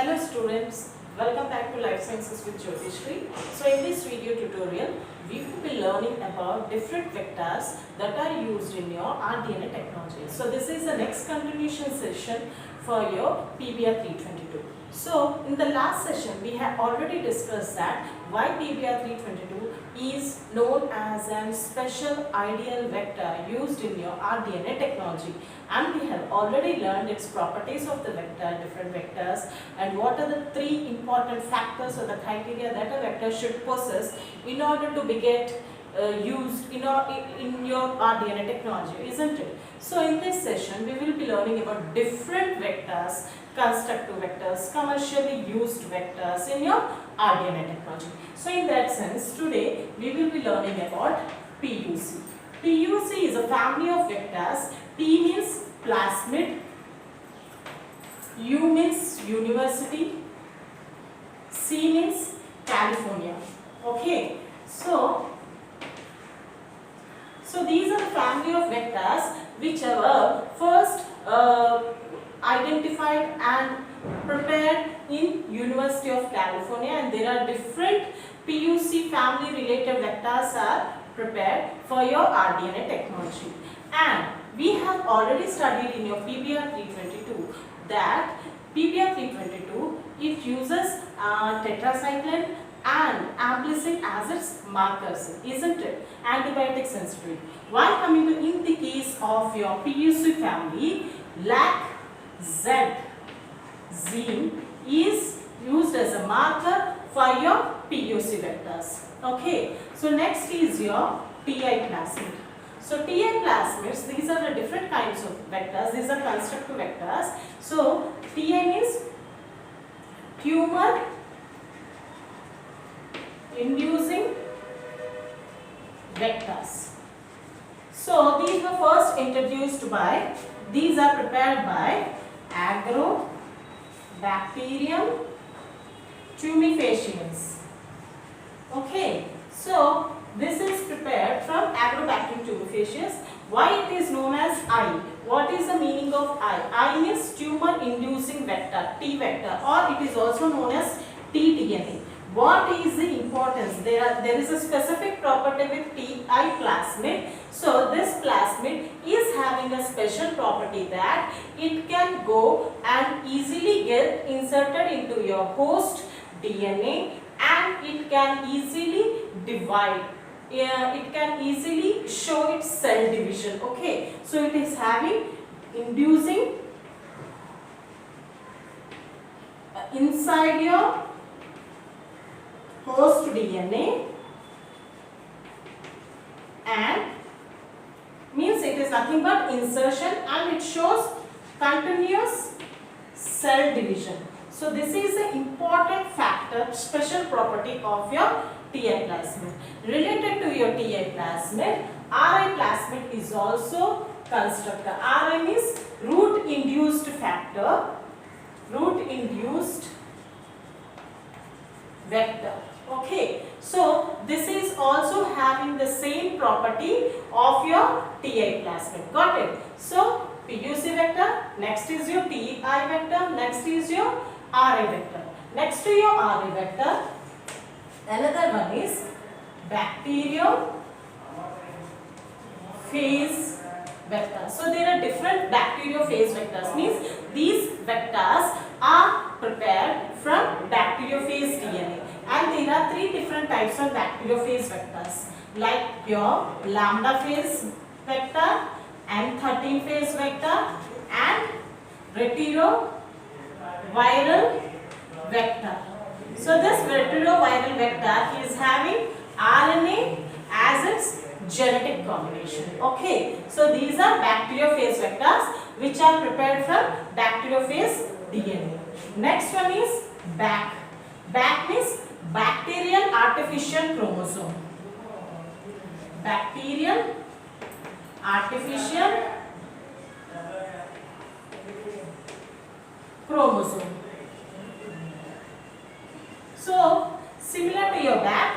Hello students, welcome back to Life Sciences with Jyotishri. So in this video tutorial, we will be learning about different vectors that are used in your rDNA technology. So this is the next continuation session for your PBR 322. So in the last session, we have already discussed that why PBR 322 is known as a special ideal vector used in your rDNA technology, and we have already learned its properties of the vector, different vectors, and what are the three important factors or the criteria that a vector should possess in order to be used in your rDNA technology, isn't it? So in this session, we will be learning about different vectors, constructive vectors, commercially used vectors in your rDNA technology. So in that sense, today we will be learning about PUC. PUC is a family of vectors. P means plasmid, U means university, C means California. Okay, so these are the family of vectors which are first identified and prepared in University of California, and there are different PUC family related vectors are prepared for your rDNA technology. And we have already studied in your PBR 322 that PBR 322 it uses tetracycline and amplicin as its markers, isn't it? Antibiotic sensitivity. While coming to in the case of your PUC family, LAC-Z is used as a marker for your PUC vectors. Okay, so next is your TI plasmid. So TI plasmids, these are the different kinds of vectors. These are constructive vectors. So TI means tumor inducing vectors. So these were first introduced by, these are prepared by Agrobacterium tumefaciens. Okay, so this is prepared from Agrobacterium tumefaciens. Why it is known as I? What is the meaning of I? I means tumor inducing vector, T vector, or it is also known as tDNA. What is the importance? There is a specific property with TI plasmid. So this plasmid is having a special property that it can go and easily get inserted into your host DNA, and it can easily divide. It can easily show its cell division. Okay, so it is having inducing inside your host DNA, and means it is nothing but insertion, and it shows continuous cell division. So this is an important factor, special property of your TI plasmid. Related to your TI plasmid, RI plasmid is also constructor. RI means root induced factor, root induced vector. Okay, so this is also having the same property of your TI plasmid. Got it? So PUC vector, next is your TI vector, next is your RI vector. Next to your RI vector, another one is bacteriophage vector. So there are different bacteriophage vectors, means these vectors are prepared from bacteriophage DNA, and there are three different types of bacteriophage vectors, like your lambda phase vector, M13 phase vector, and retroviral vector. So this retroviral vector is having RNA as its genetic combination. Okay, so these are bacteriophage vectors which are prepared from bacteriophage DNA. Next one is BAC. BAC means bacterial artificial chromosome. Bacterial artificial chromosome. So similar to your BAC,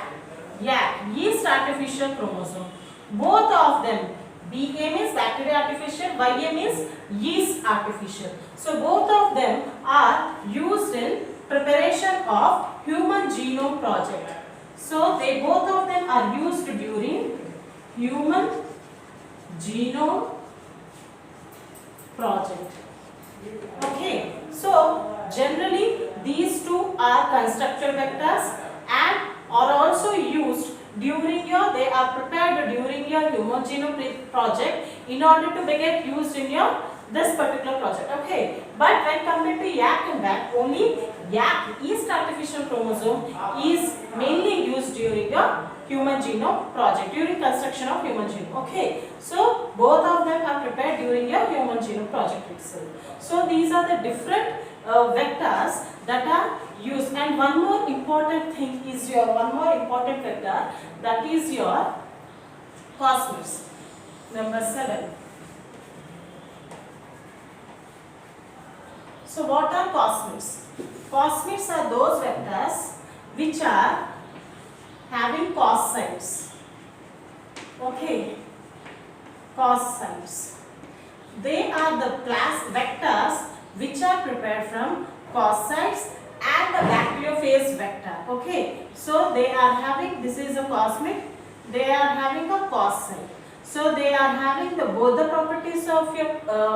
yeast artificial chromosome. Both of them, BA means bacteria artificial, YA means yeast artificial. So both of them are used in preparation of Human Genome Project. So they both of them are used during Human Genome Project. Okay, so generally these two are constructor vectors and are also used during your, they are prepared during your Human Genome Project in order to get used in your this particular project. Okay, but when compared to YAC and VAC, only YAC, Yeast Artificial Chromosome, is mainly used during your Human Genome Project, during construction of Human Genome. Okay, so both of them are prepared during your Human Genome Project itself. So these are the different vectors that are used, and one more important thing is your, one more important vector, that is your plasmids. Number 7. So what are plasmids? Plasmids are those vectors which are having cos sites. Okay, cos sites. They are the vectors which are prepared from cos sites and the bacteriophage vector. Okay, so they are having, this is a plasmid, they are having a cos site. So they are having the both the properties of your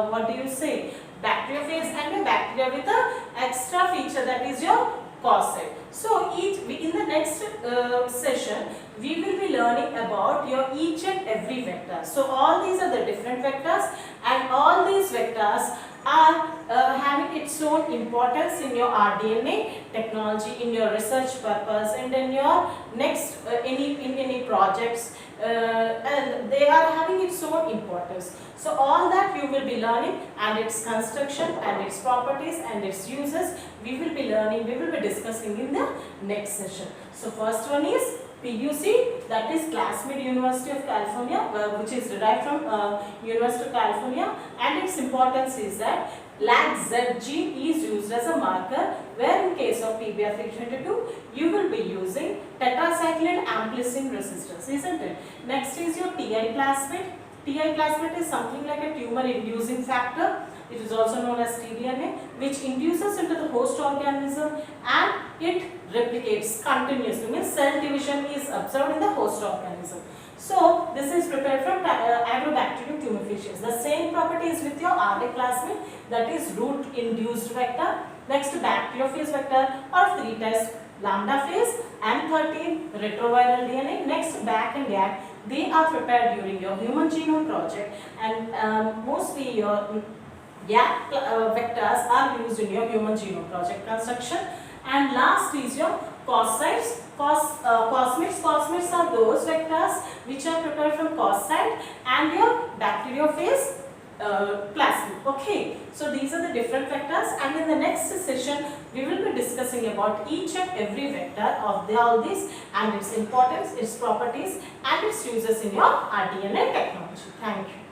what do you say, bacteriophage and a bacteria with a extra feature, that is your cos site. So in the next session we will be learning about your each and every vector. So all these are the different vectors, and all these vectors are having its own importance in your rDNA technology, in your research purpose, and in your next any projects, and they are having its own importance. So all that you will be learning, and its construction and its properties and its uses we will be learning, we will be discussing in the next session. So first one is PUC, that is Classmate University of California, which is derived from University of California, and its importance is that LAC-Z gene is used as a marker, where in case of PBR322 you will be using tetracycline amplicin resistance, isn't it? Next is your TI plasmid. TI plasmid is something like a tumor inducing factor. It is also known as tDNA, which induces into the host organism and it replicates continuously, means cell division is observed in the host organism. So this is prepared from Agrobacterium tumefaciens. The same property is with your RA plasmid, that is root induced vector. Next, bacteriophage vector of 3 types, lambda phase and 13 retroviral DNA. Next, BAC and YAC, they are prepared during your Human Genome Project, and mostly your YAC vectors are used in your Human Genome Project construction. And last is your cos sites. Plasmids are those vectors which are prepared from cos site and your bacteriophage plasmid. Okay, so these are the different vectors, and in the next session we will be discussing about each and every vector of all these, and its importance, its properties, and its uses in your rDNA technology. Thank you.